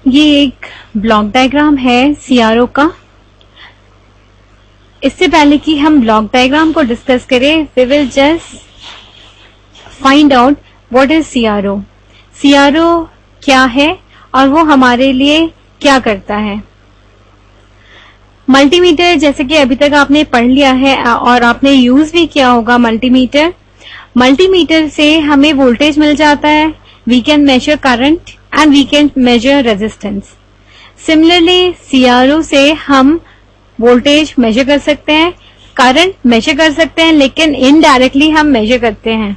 ये एक block diagram है सीआरओ का। इससे पहले कि हम ब्लॉक डायग्राम को डिस्कस करें, we will just find out what is CRO. CRO क्या है और वो हमारे लिए क्या करता है। मल्टीमीटर, जैसे कि अभी तक आपने पढ़ लिया है और आपने यूज भी किया होगा मल्टीमीटर। मल्टीमीटर से हमें वोल्टेज मिल जाता है, we can measure current and we can measure resistance. Similarly CRO से हम वोल्टेज मेजर कर सकते हैं, करंट मेजर कर सकते हैं, लेकिन इनडायरेक्टली हम मेजर करते हैं।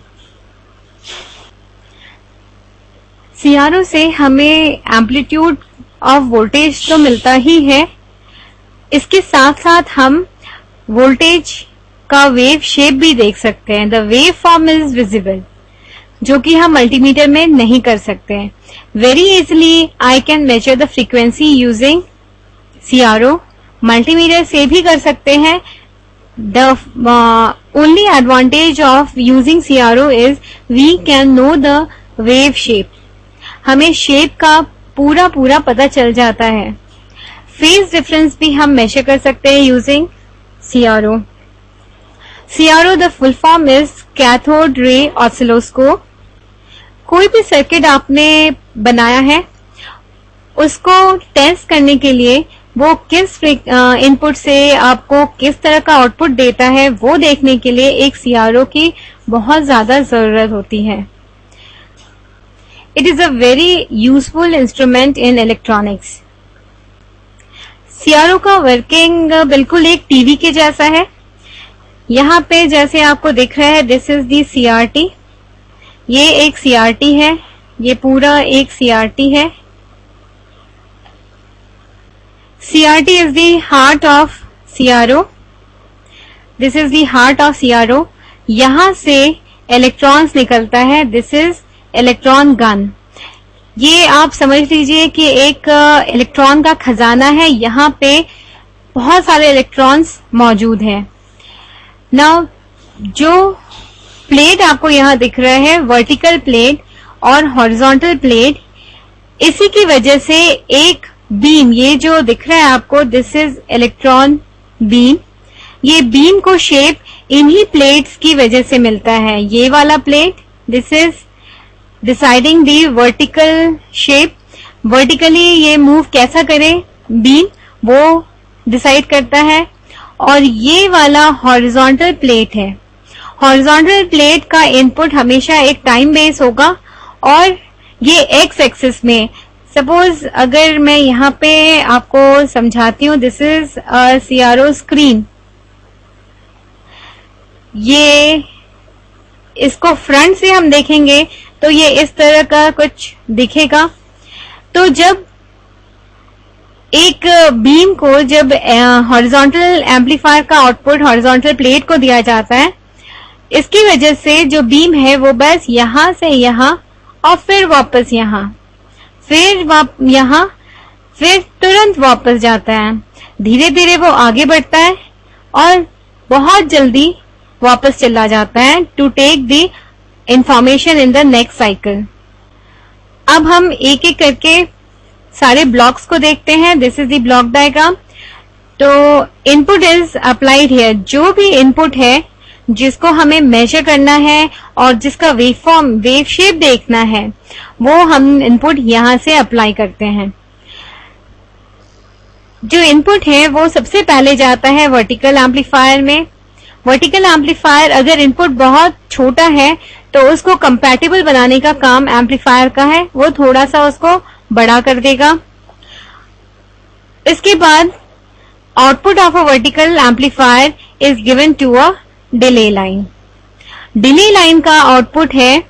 सीआरओ से हमें एम्पलीट्यूड ऑफ वोल्टेज तो मिलता ही है, इसके साथ साथ हम वोल्टेज का वेव शेप भी देख सकते हैं। The wave form is visible, जो कि हम मल्टीमीटर में नहीं कर सकते हैं। Very easily I can measure the frequency using CRO. Multimeter से भी कर सकते हैं। The only advantage of using CRO is we can know the wave shape. हमें शेप का पूरा पता चल जाता है। फेज डिफरेंस भी हम मेजर कर सकते हैं using CRO. CRO the full form is cathode ray oscilloscope. कोई भी सर्किट आपने बनाया है, उसको टेस्ट करने के लिए वो किस इनपुट से आपको किस तरह का आउटपुट देता है, वो देखने के लिए एक सीआरओ की बहुत ज्यादा जरूरत होती है। It is a very useful instrument in electronics. CRO का वर्किंग बिल्कुल एक टीवी के जैसा है। यहाँ पे जैसे आपको दिख रहा है, दिस इज दी सीआरटी। ये एक सीआरटी है, ये पूरा एक सीआरटी है। CRT is the heart of CRO. This is the heart of CRO. यहां से इलेक्ट्रॉन्स निकलता है, दिस इज इलेक्ट्रॉन गन। ये आप समझ लीजिए कि एक इलेक्ट्रॉन का खजाना है, यहाँ पे बहुत सारे इलेक्ट्रॉन्स मौजूद हैं। नाउ जो प्लेट आपको यहाँ दिख रहा है, वर्टिकल प्लेट और हॉरिजॉन्टल प्लेट, इसी की वजह से एक बीम, ये जो दिख रहा है आपको, दिस इज इलेक्ट्रॉन बीम। ये बीम को शेप इन्हीं प्लेट्स की वजह से मिलता है। ये वाला plate, this is deciding the vertical shape. Vertically ये मूव कैसा करे बीम, वो डिसाइड करता है। और ये वाला हॉरिजॉन्टल प्लेट है। हॉरिजॉन्टल प्लेट का इनपुट हमेशा एक टाइम बेस होगा और ये एक्स एक्सिस में, सपोज अगर मैं यहाँ पे आपको समझाती हूँ, दिस इज सीआरओ स्क्रीन। ये इसको फ्रंट से हम देखेंगे तो ये इस तरह का कुछ दिखेगा। तो जब एक बीम को, जब हॉरिजॉन्टल एम्पलीफायर का आउटपुट हॉरिजॉन्टल प्लेट को दिया जाता है, इसकी वजह से जो बीम है वो बस यहां से यहां और फिर वापस यहां, फिर यहां, फिर तुरंत वापस जाता है। धीरे धीरे वो आगे बढ़ता है और बहुत जल्दी वापस चला जाता है to take the information in the next cycle. अब हम एक एक करके सारे ब्लॉक्स को देखते हैं। This is the block diagram. तो इनपुट इज अप्लाइड हियर। जो भी इनपुट है जिसको हमें मेजर करना है और जिसका वेव फॉर्म, वेव शेप देखना है, वो हम इनपुट यहां से अप्लाई करते हैं। जो इनपुट है वो सबसे पहले जाता है वर्टिकल एम्पलीफायर में। वर्टिकल एम्पलीफायर, अगर इनपुट बहुत छोटा है तो उसको कंपैटिबल बनाने का काम एम्पलीफायर का है, वो थोड़ा सा उसको बड़ा कर देगा। इसके बाद output of a vertical amplifier is given to a delay line. Delay line का आउटपुट है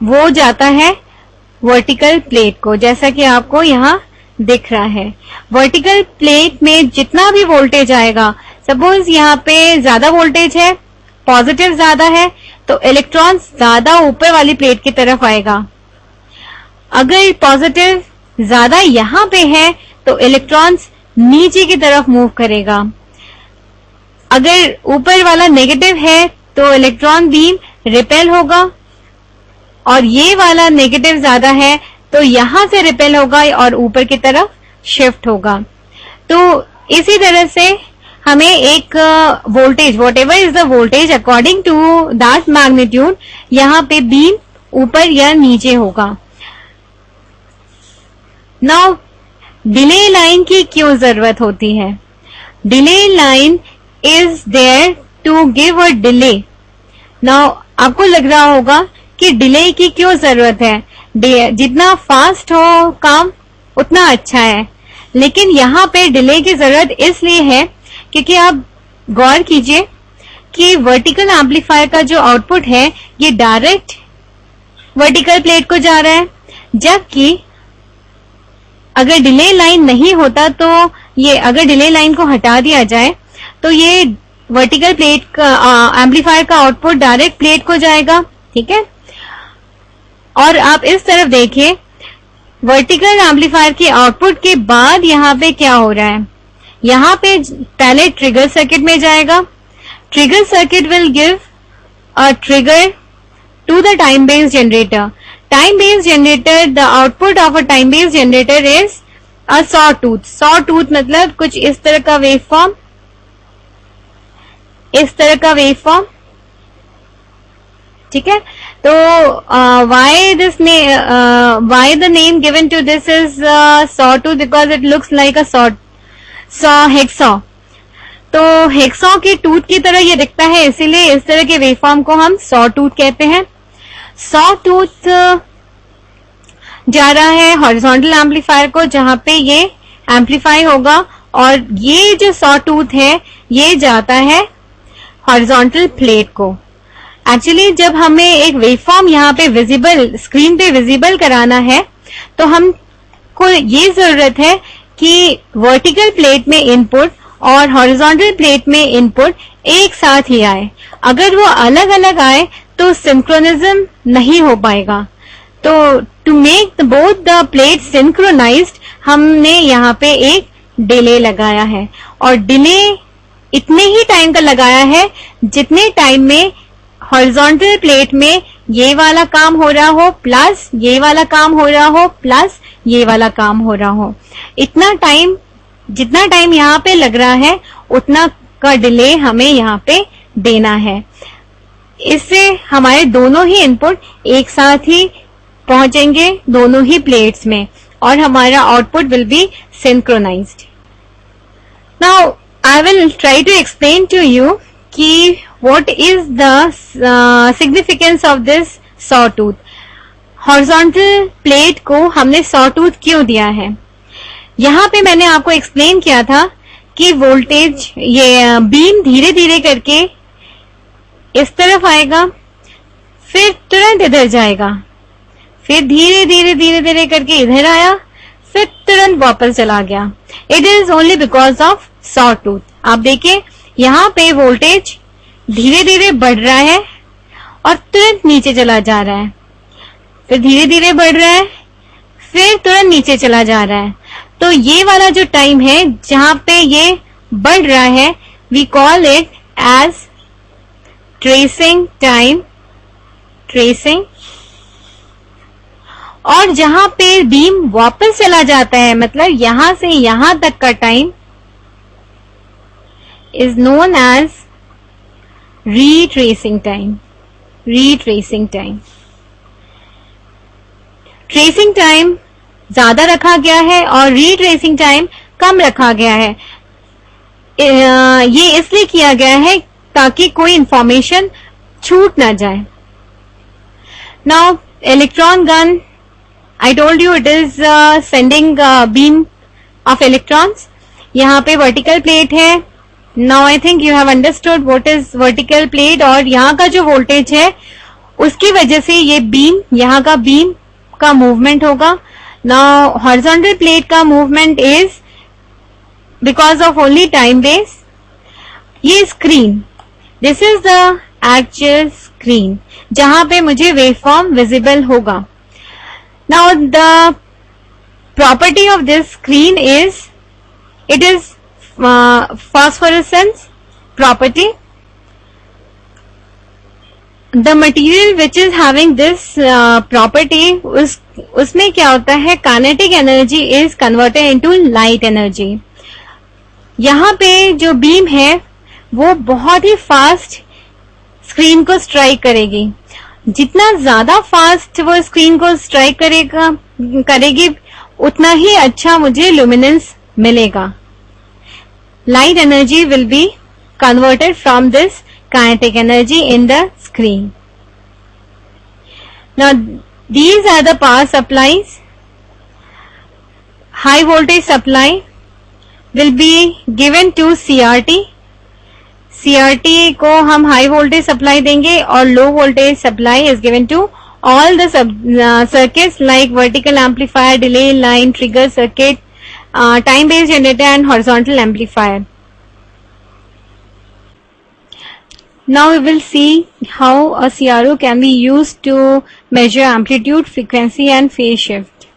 वो जाता है वर्टिकल प्लेट को, जैसा कि आपको यहाँ दिख रहा है। वर्टिकल प्लेट में जितना भी वोल्टेज आएगा, सपोज यहाँ पे ज्यादा वोल्टेज है, पॉजिटिव ज्यादा है, तो इलेक्ट्रॉन ज्यादा ऊपर वाली प्लेट की तरफ आएगा। अगर पॉजिटिव ज्यादा यहाँ पे है तो इलेक्ट्रॉन्स नीचे की तरफ मूव करेगा। अगर ऊपर वाला नेगेटिव है तो इलेक्ट्रॉन बीम रिपेल होगा, और ये वाला नेगेटिव ज्यादा है तो यहां से रिपेल होगा और ऊपर की तरफ शिफ्ट होगा। तो इसी तरह से हमें एक voltage, whatever is the voltage according to that magnitude, यहाँ पे बीम ऊपर या नीचे होगा। नाउ डिले लाइन की क्यों जरूरत होती है? Delay line is there to give a delay. Now आपको लग रहा होगा कि डिले की क्यों जरूरत है, जितना फास्ट हो काम उतना अच्छा है, लेकिन यहाँ पे डिले की जरूरत इसलिए है क्योंकि आप गौर कीजिए कि वर्टिकल एम्पलीफायर का जो आउटपुट है ये डायरेक्ट वर्टिकल प्लेट को जा रहा है, जबकि अगर डिले लाइन नहीं होता तो ये, अगर डिले लाइन को हटा दिया जाए तो ये वर्टिकल प्लेट का एम्पलीफायर का आउटपुट डायरेक्ट प्लेट को जाएगा। ठीक है, और आप इस तरफ देखिए, वर्टिकल एम्पलीफायर के आउटपुट के बाद यहाँ पे क्या हो रहा है, यहाँ पे पहले ट्रिगर सर्किट में जाएगा। Trigger circuit will give a trigger to the time based generator. Time based generator, the output of a time based generator is a sawtooth. Sawtooth मतलब कुछ इस तरह का वेव फॉर्म, इस तरह का वेव फॉर्म। ठीक है, तो why the name given to this is sawtooth, because it looks like a hacksaw। तो हेक्सॉ के टूथ की तरह ये दिखता है, इसीलिए इस तरह के वेवफॉर्म को हम सॉ टूथ कहते हैं। सॉ टूथ जा रहा है हॉरिजॉन्टल एम्पलीफायर को, जहां पे ये एम्पलीफाई होगा, और ये जो सॉ टूथ है ये जाता है हॉरिजॉन्टल प्लेट को। एक्चुअली जब हमें एक वेवफॉर्म यहाँ पे विजिबल, स्क्रीन पे विजिबल कराना है, तो हमको ये जरूरत है कि वर्टिकल प्लेट में इनपुट और हॉरिजॉन्टल प्लेट में इनपुट एक साथ ही आए। अगर वो अलग अलग आए तो सिंक्रोनिज्म नहीं हो पाएगा। तो to make both the plate synchronised हमने यहाँ पे एक डिले लगाया है, और डिले इतने ही टाइम का लगाया है जितने टाइम में हॉरिजॉन्टल प्लेट में ये वाला काम हो रहा हो, प्लस ये वाला काम हो रहा हो, प्लस ये वाला काम हो रहा हो। इतना टाइम, जितना टाइम यहाँ पे लग रहा है उतना का डिले हमें यहाँ पे देना है। इससे हमारे दोनों ही इनपुट एक साथ ही पहुंचेंगे दोनों ही प्लेट्स में, और हमारा output will be synchronised. Now I will try to explain to you कि what is the significance of this sawtooth। Horizontal plate को हमने sawtooth क्यों दिया है? यहाँ पे मैंने आपको एक्सप्लेन किया था कि वोल्टेज, ये बीम धीरे धीरे करके इस तरफ आएगा, फिर तुरंत इधर जाएगा, फिर धीरे धीरे धीरे धीरे करके इधर आया, फिर तुरंत वापस चला गया। It is only because of sawtooth। आप देखिए यहाँ पे वोल्टेज धीरे धीरे बढ़ रहा है और तुरंत नीचे चला जा रहा है, फिर धीरे धीरे बढ़ रहा है, फिर तुरंत नीचे चला जा रहा है। तो ये वाला जो टाइम है जहां पे ये बढ़ रहा है, we call it as tracing time, tracing. और जहां पे बीम वापस चला जाता है, मतलब यहां से यहां तक का time is known as retracing time। retracing time, tracing time ज्यादा रखा गया है और retracing टाइम कम रखा गया है। ये इसलिए किया गया है ताकि कोई इंफॉर्मेशन छूट ना जाए। Now electron gun, I told you it is sending beam of electrons. यहाँ पे वर्टिकल प्लेट है। Now I think you have understood what is vertical plate, और यहाँ का जो वोल्टेज है उसकी वजह से ये बीम, यहाँ का बीम का मूवमेंट होगा। Now horizontal plate का movement is because of only time base। ये screen, this is the actual screen जहां पे मुझे वेवफॉर्म विजिबल होगा। Now the property of this screen is, it is phosphorescence property। The material which is having this property, उसमें क्या होता है, kinetic energy is converted into light energy. यहाँ पे जो बीम है वो बहुत ही फास्ट स्क्रीन को स्ट्राइक करेगी। जितना ज्यादा फास्ट वो स्क्रीन को स्ट्राइक करेगी उतना ही अच्छा मुझे लुमिनेंस मिलेगा। Light energy will be converted from this kinetic energy in the screen. Now these are the power supplies. High voltage supply will be given to CRT. CRT को हम high voltage supply देंगे और low voltage supply is given to all the circuits like vertical amplifier, delay line, trigger circuit, time based generator and horizontal amplifier. Now we will see how a CRO can be used to measure amplitude, frequency and phase shift.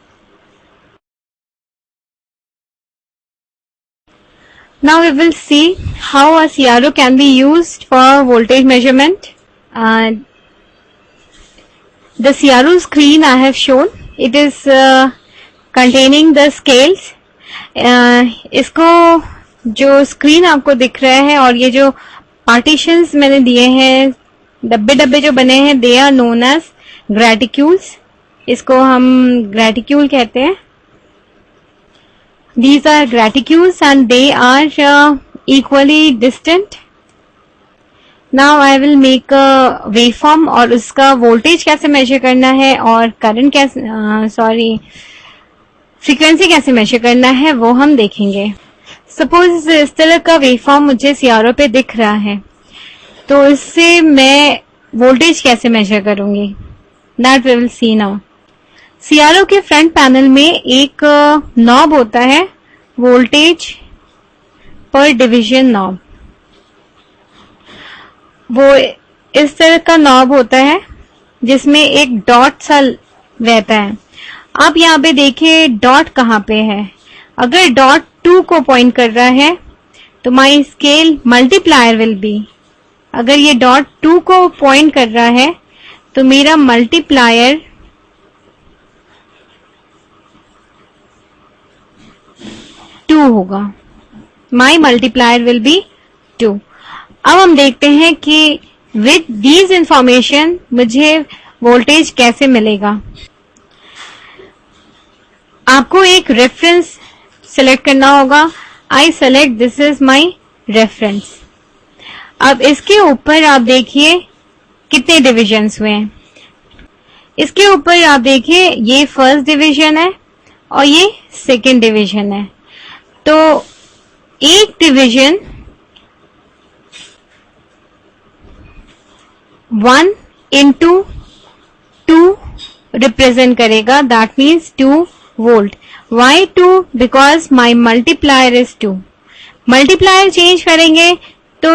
Now we will see how a CRO can be used for voltage measurement. The CRO screen I have shown, it is containing the scales. इसको जो screen आपको दिख रहा है और ये जो partitions मैंने दिए हैं, डब्बे डब्बे जो बने हैं, they are known as graticules. इसको हम ग्रेटिक्यूल कहते हैं। These are graticules and they are equally distant. Now I will make a waveform और उसका वोल्टेज कैसे मेजर करना है और करंट कैसे फ्रीक्वेंसी कैसे मेजर करना है वो हम देखेंगे। सपोज इस तरह का वेवफॉर्म मुझे सीआरओ पे दिख रहा है, तो इससे मैं वोल्टेज कैसे मेजर करूंगी, that we will see now. CRO के फ्रंट पैनल में एक नॉब होता है, वोल्टेज पर डिवीजन नॉब। वो इस तरह का नॉब होता है जिसमें एक डॉट सा रहता है। आप यहाँ पे देखिए डॉट कहाँ पे है। अगर डॉट 2 को पॉइंट कर रहा है तो माई स्केल मल्टीप्लायर विल बी, अगर ये डॉट 2 को पॉइंट कर रहा है तो मेरा मल्टीप्लायर टू होगा। माई मल्टीप्लायर विल बी 2। अब हम देखते हैं कि विद दीज इंफॉर्मेशन मुझे वोल्टेज कैसे मिलेगा। आपको एक रेफरेंस सिलेक्ट करना होगा। I select this is my reference. अब इसके ऊपर आप देखिए कितने डिविजन्स हुए हैं। इसके ऊपर आप देखिए ये फर्स्ट डिवीजन है और ये सेकंड डिवीजन है। तो एक डिवीजन 1 into 2 रिप्रेजेंट करेगा, that means 2 volt. Why 2? Because my multiplier is 2. Multiplier change करेंगे तो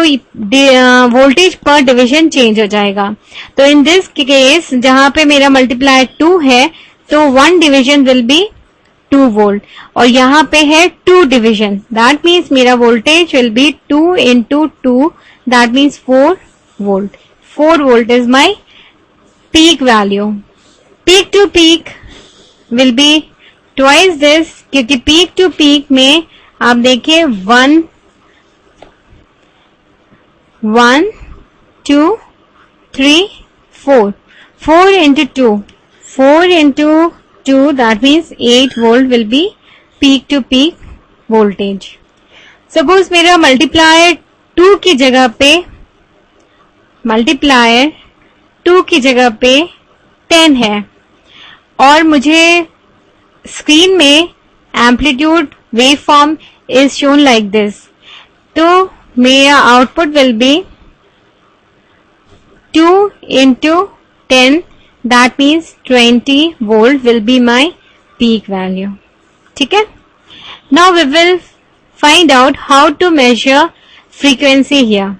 वोल्टेज पर डिवीजन चेंज हो जाएगा। तो इन दिस केस जहां पे मेरा मल्टीप्लायर 2 है तो 1 डिवीजन विल बी 2 वोल्ट और यहाँ पे है 2 डिवीजन, दैट मीन्स मेरा voltage will be 2 into 2, that means 4 volt. 4 volt is my peak value. Peak to peak will be twice this, क्योंकि पीक टू पीक में आप देखिए 1 2 3 4 4 into 2 4 into 2 that means 8 volt will be peak to peak voltage. Suppose मेरा multiplier 2 की जगह पे 10 है और मुझे स्क्रीन में amplitude wave form is shown like this, तो मेरा output will be 2 into 10, that means 20 volt will be my peak value. ठीक है। Now we will find out how to measure frequency here.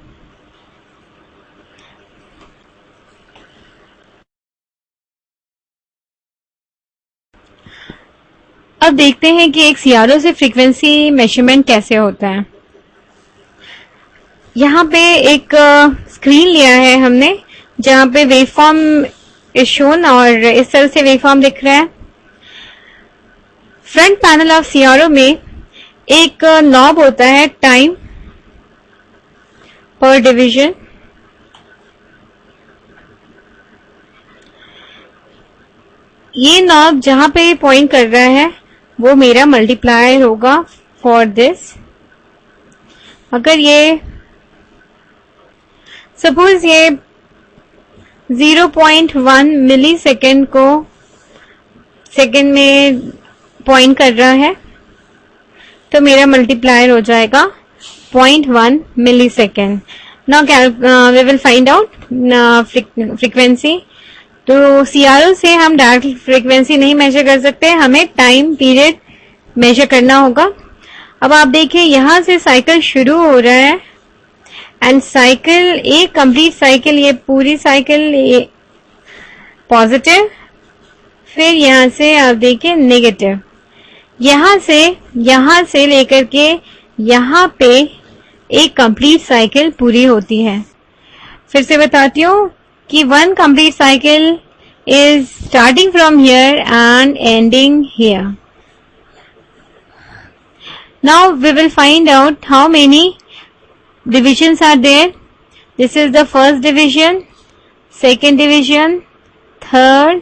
अब देखते हैं कि एक सीआरओ से फ्रीक्वेंसी मेजरमेंट कैसे होता है। यहाँ पे एक स्क्रीन लिया है हमने जहां पे वेवफॉर्म इज शोन और इस तरह से वेवफॉर्म दिख रहा है। फ्रंट पैनल ऑफ सीआरओ में एक नॉब होता है टाइम पर डिवीजन। ये नॉब जहां पे पॉइंट कर रहा है वो मेरा मल्टीप्लायर होगा फॉर दिस। अगर ये सपोज ये 0.1 मिली सेकेंड को सेकेंड में पॉइंट कर रहा है तो मेरा मल्टीप्लायर हो जाएगा 0.1 milli second. Now we will find out frequency. तो सीआरओ से हम डायरेक्ट फ्रीक्वेंसी नहीं मेजर कर सकते, हमें टाइम पीरियड मेजर करना होगा। अब आप देखिए यहां से साइकिल शुरू हो रहा है एंड साइकिल एक कंप्लीट साइकिल, ये पूरी साइकिल पॉजिटिव, फिर यहां से आप देखिए नेगेटिव, यहां से लेकर के यहां पे एक कंप्लीट साइकिल पूरी होती है। फिर से बताती हूं कि one complete cycle is starting from here and ending here. Now we will find out how many divisions are there. This is the first division, second division, third,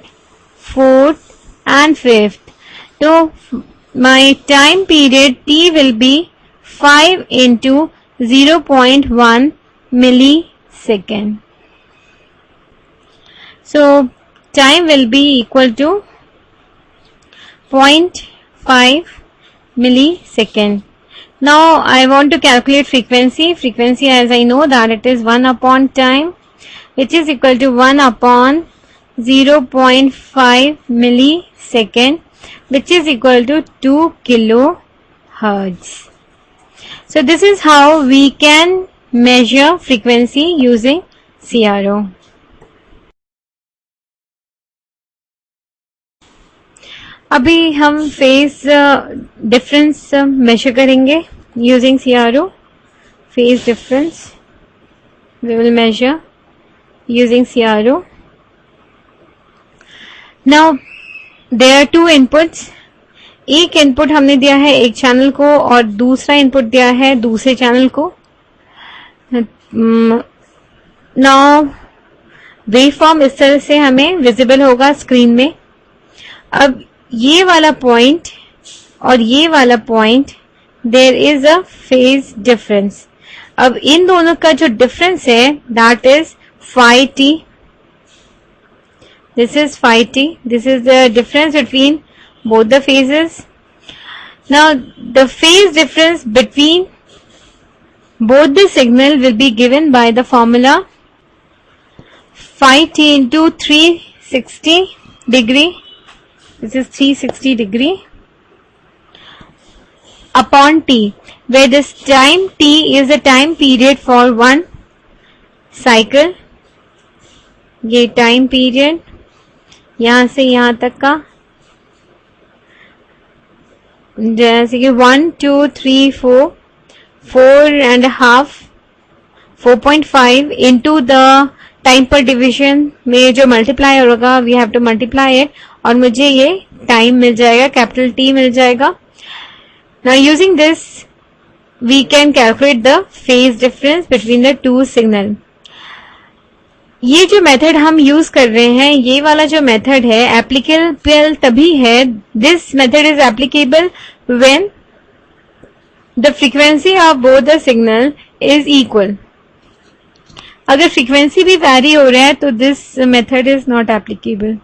fourth and fifth. So my time period T will be 5 into 0.1 millisecond. So time will be equal to 0.5 millisecond. Now I want to calculate frequency. Frequency, as I know that it is 1 upon time, which is equal to 1 upon 0.5 millisecond, which is equal to 2 kilohertz. So this is how we can measure frequency using CRO. अभी हम phase difference measure करेंगे using CRO. Phase difference we will measure using CRO. Now there are two inputs. एक input हमने दिया है एक channel को और दूसरा इनपुट दिया है दूसरे चैनल को। नाउ वेवफॉर्म इस तरह से हमें विजिबल होगा स्क्रीन में। अब ये वाला पॉइंट और ये वाला point there is a phase difference. अब इन दोनों का जो डिफरेंस है that is phi t. This is phi t. This is the difference between both the phases. Now the phase difference between both the signal will be given by the formula phi t into 360 degree. This is 360 degree upon t, where this time t is the time period for one cycle. ये time period यहां से यहां तक का, जैसे कि 1 2 3 4 4.5 4.5 into the time per division में जो मल्टीप्लाई होगा we have to multiply it और मुझे ये टाइम मिल जाएगा, कैपिटल टी मिल जाएगा। Now using this we can calculate the phase difference between the two signal. ये जो मेथड हम यूज कर रहे हैं, ये वाला जो मेथड है एप्लीकेबल तभी है, this method is applicable when the frequency of both the signal is equal. अगर फ्रीक्वेंसी भी वैरी हो रहा है तो this method is not applicable.